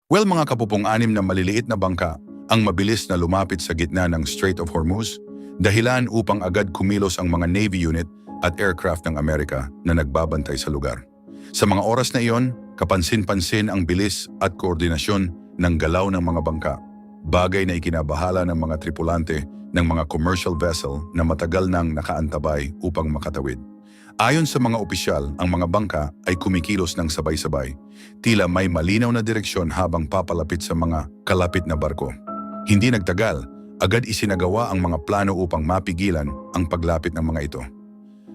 Well, mga kapupong-anim na maliliit na bangka ang mabilis na lumapit sa gitna ng Strait of Hormuz, dahilan upang agad kumilos ang mga Navy unit at aircraft ng Amerika na nagbabantay sa lugar. Sa mga oras na iyon, kapansin-pansin ang bilis at koordinasyon ng galaw ng mga bangka, bagay na ikinabahala ng mga tripulante ng mga commercial vessel na matagal nang nakaantabay upang makatawid. Ayon sa mga opisyal, ang mga bangka ay kumikilos ng sabay-sabay. Tila may malinaw na direksyon habang papalapit sa mga kalapit na barko. Hindi nagtagal, agad isinagawa ang mga plano upang mapigilan ang paglapit ng mga ito.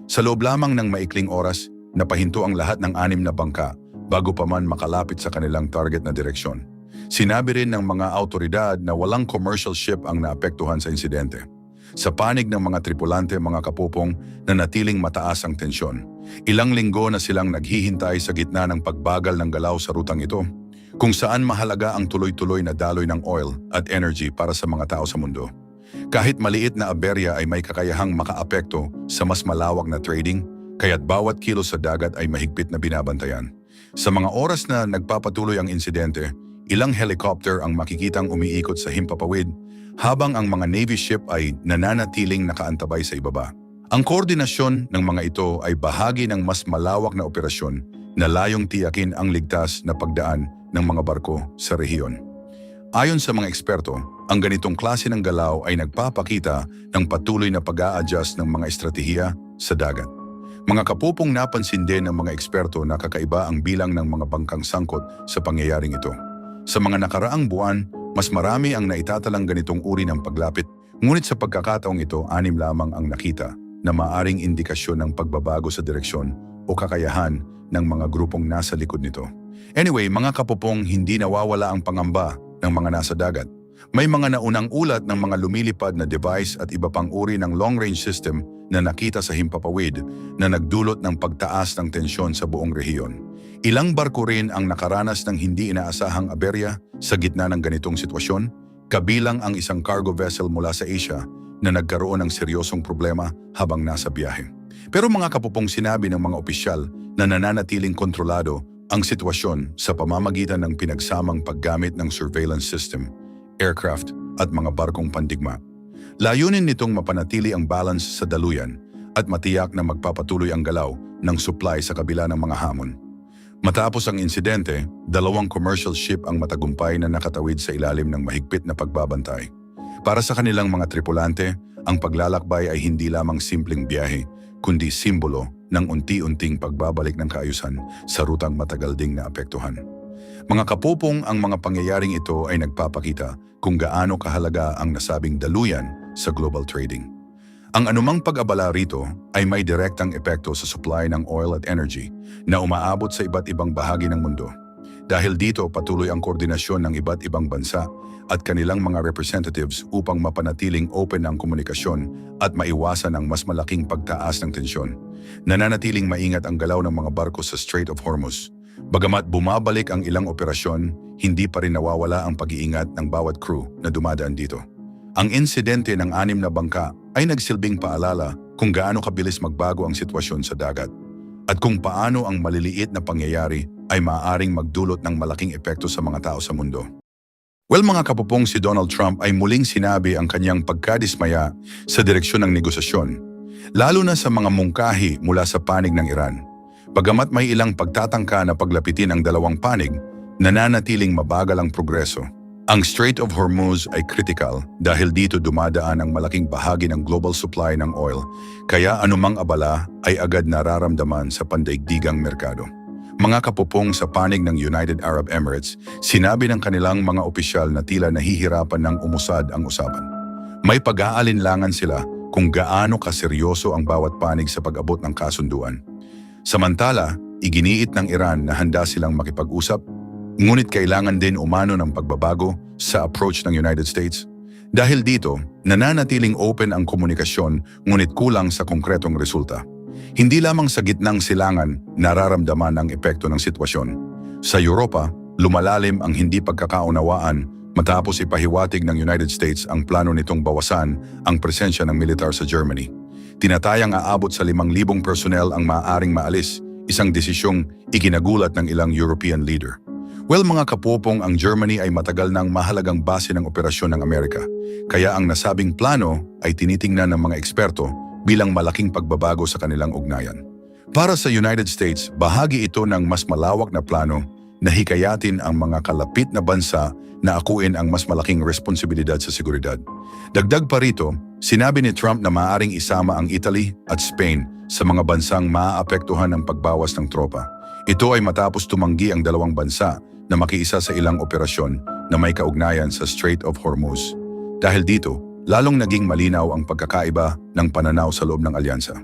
Sa loob lamang ng maikling oras, napahinto ang lahat ng anim na bangka bago pa man makalapit sa kanilang target na direksyon. Sinabi rin ng mga autoridad na walang commercial ship ang naapektuhan sa insidente. Sa panig ng mga tripulante, mga kapupong, na natiling mataas ang tensyon. Ilang linggo na silang naghihintay sa gitna ng pagbagal ng galaw sa rutang ito, kung saan mahalaga ang tuloy-tuloy na daloy ng oil at energy para sa mga tao sa mundo. Kahit maliit na aberya ay may kakayahang makaapekto sa mas malawak na trading, kaya't bawat kilos sa dagat ay mahigpit na binabantayan. Sa mga oras na nagpapatuloy ang insidente, ilang helicopter ang makikitang umiikot sa himpapawid, habang ang mga Navy ship ay nananatiling nakaantabay sa ibaba. Ang koordinasyon ng mga ito ay bahagi ng mas malawak na operasyon na layong tiyakin ang ligtas na pagdaan ng mga barko sa rehiyon. Ayon sa mga eksperto, ang ganitong klase ng galaw ay nagpapakita ng patuloy na pag-a-adjust ng mga estratehiya sa dagat. Mga kapupong, napansin din ng mga eksperto na kakaiba ang bilang ng mga bangkang sangkot sa pangyayaring ito. Sa mga nakaraang buwan, mas marami ang naitatalang ganitong uri ng paglapit, ngunit sa pagkakataong ito, 6 lamang ang nakita na maaring indikasyon ng pagbabago sa direksyon o kakayahan ng mga grupong nasa likod nito. Anyway, mga kapupong, hindi nawawala ang pangamba ng mga nasa dagat. May mga naunang ulat ng mga lumilipad na device at iba pang uri ng long-range system na nakita sa himpapawid na nagdulot ng pagtaas ng tensyon sa buong rehiyon. Ilang barko rin ang nakaranas ng hindi inaasahang aberya sa gitna ng ganitong sitwasyon, kabilang ang isang cargo vessel mula sa Asia na nagkaroon ng seryosong problema habang nasa biyahe. Pero mga kapupong, sinabi ng mga opisyal na nananatiling kontrolado ang sitwasyon sa pamamagitan ng pinagsamang paggamit ng surveillance system, aircraft at mga barkong pandigma. Layunin nitong mapanatili ang balance sa daluyan at matiyak na magpapatuloy ang galaw ng supply sa kabila ng mga hamon. Matapos ang insidente, 2 commercial ship ang matagumpay na nakatawid sa ilalim ng mahigpit na pagbabantay. Para sa kanilang mga tripulante, ang paglalakbay ay hindi lamang simpleng biyahe, kundi simbolo ng unti-unting pagbabalik ng kaayusan sa rutang matagal ding naapektuhan. Mga kapupong, ang mga pangyayaring ito ay nagpapakita kung gaano kahalaga ang nasabing daluyan sa global trading. Ang anumang pag-abala rito ay may direktang epekto sa supply ng oil at energy na umaabot sa iba't ibang bahagi ng mundo. Dahil dito, patuloy ang koordinasyon ng iba't ibang bansa at kanilang mga representatives upang mapanatiling open ang komunikasyon at maiwasan ang mas malaking pagtaas ng tensyon. Nananatiling maingat ang galaw ng mga barko sa Strait of Hormuz. Bagamat bumabalik ang ilang operasyon, hindi pa rin nawawala ang pag-iingat ng bawat crew na dumadaan dito. Ang insidente ng 6 na bangka ay nagsilbing paalala kung gaano kabilis magbago ang sitwasyon sa dagat at kung paano ang maliliit na pangyayari ay maaaring magdulot ng malaking epekto sa mga tao sa mundo. Well, mga kapupong, si Donald Trump ay muling sinabi ang kanyang pagkadismaya sa direksyon ng negosasyon, lalo na sa mga mungkahi mula sa panig ng Iran. Bagamat may ilang pagtatangka na paglapitin ang 2 panig, nananatiling mabagal ang progreso. Ang Strait of Hormuz ay critical dahil dito dumadaan ang malaking bahagi ng global supply ng oil, kaya anumang abala ay agad nararamdaman sa pandaigdigang merkado. Mga kapupong, sa panig ng United Arab Emirates, sinabi ng kanilang mga opisyal na tila nahihirapan ng umusad ang usapan. May pag-aalinlangan sila kung gaano kaseryoso ang bawat panig sa pag-abot ng kasunduan. Samantala, iginiit ng Iran na handa silang makipag-usap, ngunit kailangan din umano ng pagbabago sa approach ng United States. Dahil dito, nananatiling open ang komunikasyon ngunit kulang sa konkretong resulta. Hindi lamang sa gitnang silangan nararamdaman ang epekto ng sitwasyon. Sa Europa, lumalalim ang hindi pagkakaunawaan matapos ipahiwatig ng United States ang plano nitong bawasan ang presensya ng militar sa Germany. Tinatayang aabot sa 5,000 personnel ang maaaring maalis, isang desisyong ikinagulat ng ilang European leader. Well mga kapopong, ang Germany ay matagal ng mahalagang base ng operasyon ng Amerika. Kaya ang nasabing plano ay tinitingnan ng mga eksperto bilang malaking pagbabago sa kanilang ugnayan. Para sa United States, bahagi ito ng mas malawak na plano na hikayatin ang mga kalapit na bansa na akuin ang mas malaking responsibilidad sa seguridad. Dagdag pa rito, sinabi ni Trump na maaaring isama ang Italy at Spain sa mga bansang maaapektuhan ng pagbawas ng tropa. Ito ay matapos tumanggi ang dalawang bansa na makiisa sa ilang operasyon na may kaugnayan sa Strait of Hormuz. Dahil dito, lalong naging malinaw ang pagkakaiba ng pananaw sa loob ng alyansa.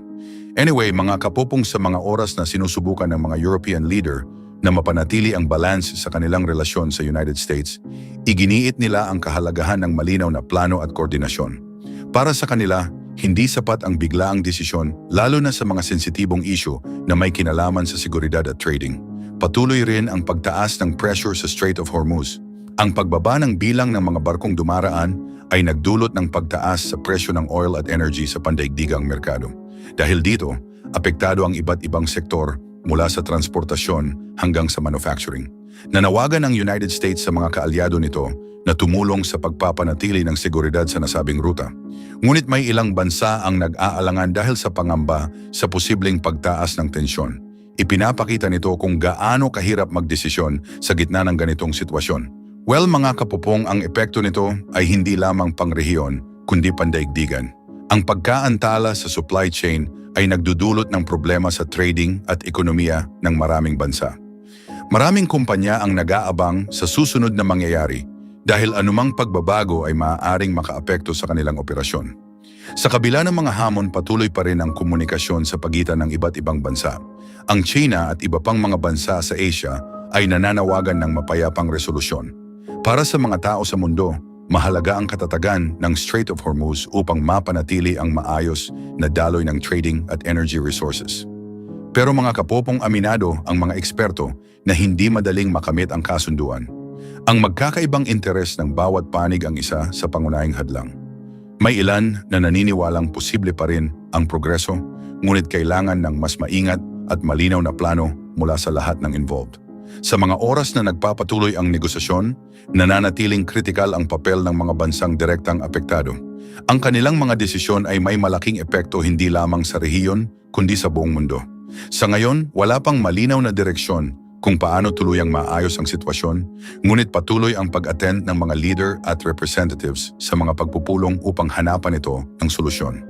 Anyway, mga kapopong, sa mga oras na sinusubukan ng mga European leader na mapanatili ang balance sa kanilang relasyon sa United States, iginiit nila ang kahalagahan ng malinaw na plano at koordinasyon. Para sa kanila, hindi sapat ang biglaang desisyon, lalo na sa mga sensitibong issue na may kinalaman sa seguridad at trading. Patuloy rin ang pagtaas ng pressure sa Strait of Hormuz. Ang pagbaba ng bilang ng mga barkong dumaraan ay nagdulot ng pagtaas sa presyo ng oil at energy sa pandaigdigang merkado. Dahil dito, apektado ang iba't ibang sektor mula sa transportasyon hanggang sa manufacturing. Nanawagan ang United States sa mga kaalyado nito na tumulong sa pagpapanatili ng seguridad sa nasabing ruta. Ngunit may ilang bansa ang nag-aalangan dahil sa pangamba sa posibleng pagtaas ng tensyon. Ipinapakita nito kung gaano kahirap magdesisyon sa gitna ng ganitong sitwasyon. Well mga kapupong, ang epekto nito ay hindi lamang pangrehiyon kundi pandaigdigan. Ang pagkaantala sa supply chain ay nagdudulot ng problema sa trading at ekonomiya ng maraming bansa. Maraming kumpanya ang nag-aabang sa susunod na mangyayari dahil anumang pagbabago ay maaaring makaapekto sa kanilang operasyon. Sa kabila ng mga hamon, patuloy pa rin ang komunikasyon sa pagitan ng iba't ibang bansa. Ang China at iba pang mga bansa sa Asia ay nananawagan ng mapayapang resolusyon. Para sa mga tao sa mundo, mahalaga ang katatagan ng Strait of Hormuz upang mapanatili ang maayos na daloy ng trading at energy resources. Pero mga kapopong, aminado ang mga eksperto na hindi madaling makamit ang kasunduan. Ang magkakaibang interes ng bawat panig ang isa sa pangunahing hadlang. May ilan na naniniwalang posible pa rin ang progreso, ngunit kailangan ng mas maingat at malinaw na plano mula sa lahat ng involved. Sa mga oras na nagpapatuloy ang negosasyon, nananatiling kritikal ang papel ng mga bansang direktang apektado. Ang kanilang mga desisyon ay may malaking epekto hindi lamang sa rehiyon, kundi sa buong mundo. Sa ngayon, wala pang malinaw na direksyon kung paano tuluyang maayos ang sitwasyon, ngunit patuloy ang pag-attend ng mga leader at representatives sa mga pagpupulong upang hanapan ito ng solusyon.